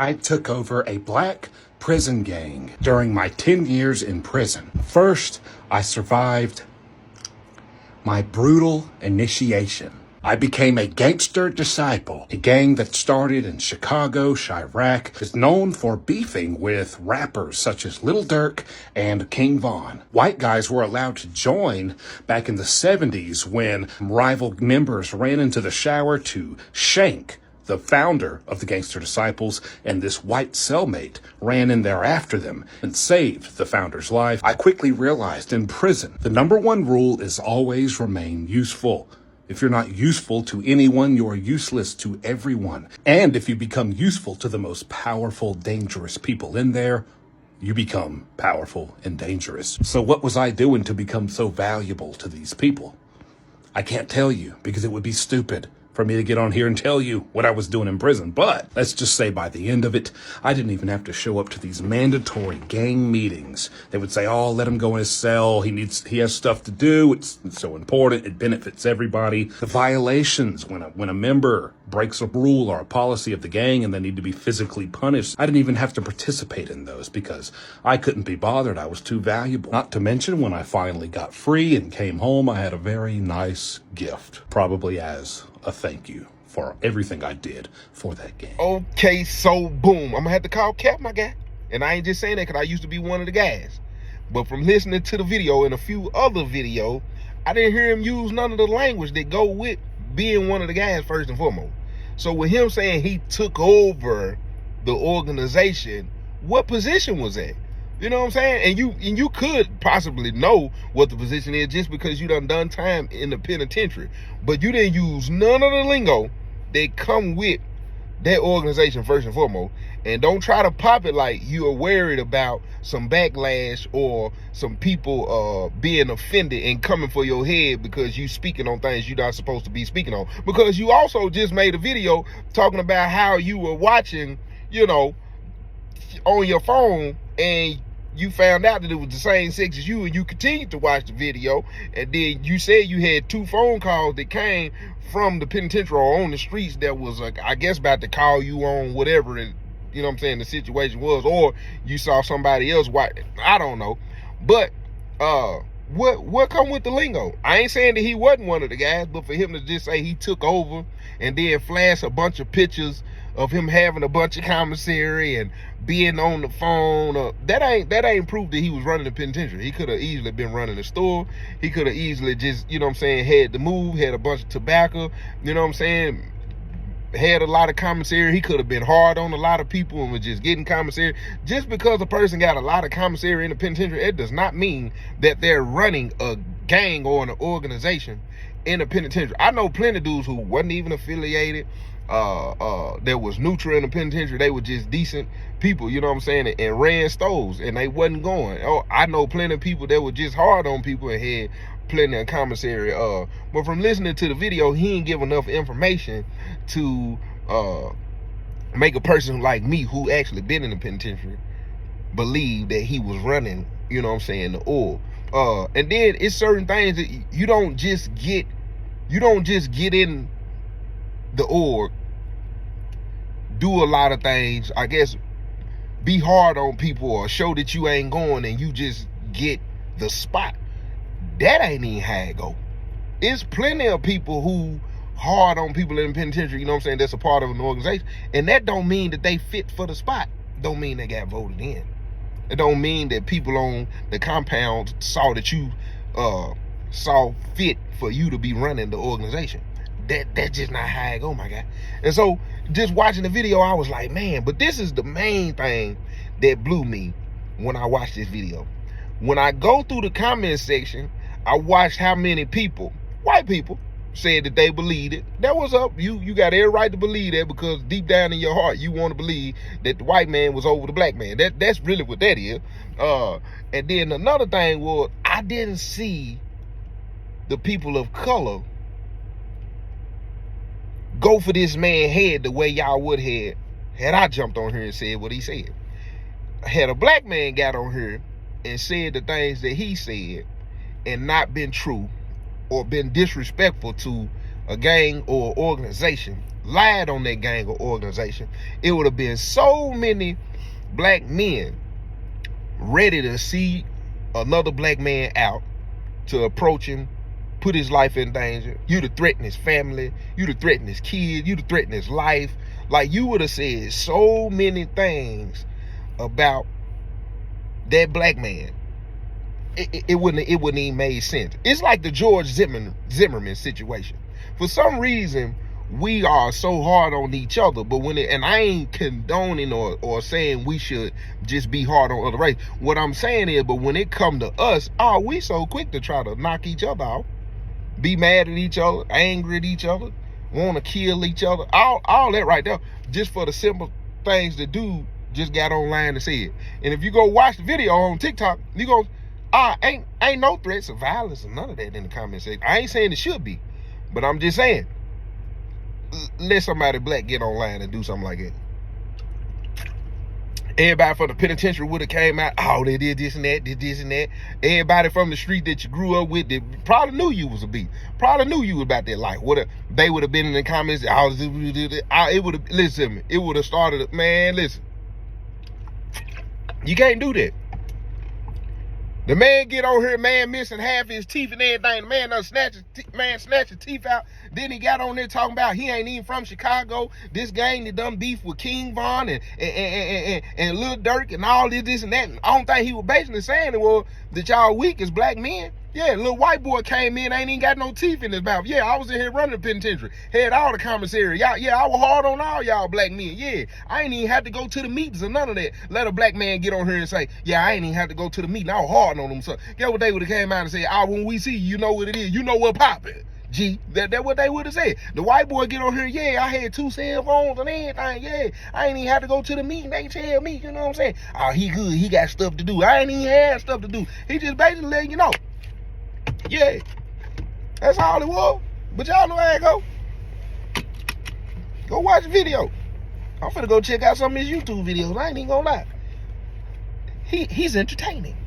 I took over a black prison gang during my 10 years in prison. First, I survived my brutal initiation. I became a gangster disciple, a gang that started in Chicago, Chirac, is known for beefing with rappers such as Lil Durk and King Von. White guys were allowed to join back in the 70s when rival members ran into the shower to shank the founder of the Gangster Disciples, and this white cellmate ran in there after them and saved the founder's life. I quickly realized in prison, the number one rule is always remain useful. If you're not useful to anyone, you're useless to everyone. And if you become useful to the most powerful, dangerous people in there, you become powerful and dangerous. So what was I doing to become so valuable to these people? I can't tell you because it would be stupid for me to get on here and tell you what I was doing in prison. But let's just say by the end of it, I didn't even have to show up to these mandatory gang meetings. They would say, oh, let him go in his cell. He has stuff to do. It's so important. It benefits everybody. The violations when a member breaks a rule or a policy of the gang and they need to be physically punished, I didn't even have to participate in those because I couldn't be bothered. I was too valuable. Not to mention when I finally got free and came home, I had a very nice gift, probably as a thank you for everything I did for that game. Okay, so boom, I'm gonna have to call Cap, my guy. And I ain't just saying that because I used to be one of the guys. But from listening to the video and a few other videos, I didn't hear him use none of the language that go with being one of the guys first and foremost. So with him saying he took over the organization, what position was that? You know what I'm saying? And you could possibly know what the position is just because you done time in the penitentiary. But you didn't use none of the lingo that come with that organization first and foremost. And don't try to pop it like you are worried about some backlash or some people being offended and coming for your head because you speaking on things you're not supposed to be speaking on. Because you also just made a video talking about how you were watching, you know, on your phone and you found out that it was the same sex as you and you continued to watch the video, and then you said you had 2 phone calls that came from the penitentiary or on the streets that was, I guess, about to call you on whatever, and you know what I'm saying, the situation was, or you saw somebody else watch. I don't know. But what come with the lingo? I ain't saying that he wasn't one of the guys, but for him to just say he took over and then flash a bunch of pictures of him having a bunch of commissary and being on the phone, that ain't proof that he was running the penitentiary. He could have easily been running the store. He could have easily just, you know what I'm saying, had the move, had a bunch of tobacco, you know what I'm saying, had a lot of commissary. He could have been hard on a lot of people and was just getting commissary. Just because a person got a lot of commissary in the penitentiary, it does not mean that they're running a gang or an organization in the penitentiary. I know plenty of dudes who wasn't even affiliated. There was neutral in the penitentiary. They were just decent people, you know what I'm saying, and ran stores and they wasn't going. Oh, I know plenty of people that were just hard on people and had plenty of commissary. But from listening to the video, he didn't give enough information to make a person like me who actually been in the penitentiary believe that he was running, you know what I'm saying, the oil. And then it's certain things that you don't just get in the org, do a lot of things, I guess, be hard on people or show that you ain't going and you just get the spot. That ain't even how it go. It's plenty of people who hard on people in the penitentiary, you know what I'm saying, that's a part of an organization, and that don't mean that they fit for the spot. Don't mean they got voted in. It don't mean that people on the compound saw that you saw fit for you to be running the organization. That's just not how it go, my guy. And so just watching the video, I was like, man, but this is the main thing that blew me when I watched this video. When I go through the comment section, I watched how many people, white people, said that they believed it. That was up. You got every right to believe that because deep down in your heart, you want to believe that the white man was over the black man. That's really what that is. And then another thing was, I didn't see the people of color go for this man's head the way y'all would have had I jumped on here and said what he said. Had a black man got on here and said the things that he said and not been true or been disrespectful to a gang or organization, lied on that gang or organization, it would have been so many black men ready to see another black man out, to approach him, put his life in danger. You'd have threatened his family, you'd have threatened his kids, you'd have threatened his life. Like, you would have said so many things about that black man. It wouldn't even made sense. It's like the George Zimmerman situation. For some reason, we are so hard on each other, but and I ain't condoning or saying we should just be hard on other race. What I'm saying is, but when it come to us, we so quick to try to knock each other out, be mad at each other, angry at each other, want to kill each other, all that right there, just for the simple things the dude just got online and said. And if you go watch the video on TikTok, you go, ain't no threats of violence or none of that in the comment section. I ain't saying it should be, but I'm just saying, let somebody black get online and do something like that. Everybody from the penitentiary would have came out, they did this and that, did this and that. Everybody from the street that you grew up with, that probably knew you was a beast, probably knew you was about that life. They would have been in the comments, it would have, listen, it would have started, man, listen. You can't do that. The man get on here, man, missing half his teeth and everything. The man done snatched his teeth out. Then he got on there talking about he ain't even from Chicago. This gang that done beef with King Von and Lil Durk and all this and that. And I don't think he was basically saying it was that y'all weak as black men. Yeah, little white boy came in, ain't even got no teeth in his mouth. Yeah, I was in here running the penitentiary. Had all the commissary. I was hard on all y'all black men. Yeah, I ain't even had to go to the meetings or none of that. Let a black man get on here and say, yeah, I ain't even had to go to the meeting. I was hard on them. So, guess what they would have came out and said, when we see you, you know what it is. You know what poppin'. G, that what they would have said. The white boy get on here, yeah, I had 2 cell phones and everything, yeah. I ain't even had to go to the meeting. They tell me, you know what I'm saying? He good, he got stuff to do. I ain't even had stuff to do. He just basically letting you know. Yeah, that's all it was. But y'all know how it go. Go watch the video. I'm finna go check out some of his YouTube videos. I ain't even gonna lie. He's entertaining.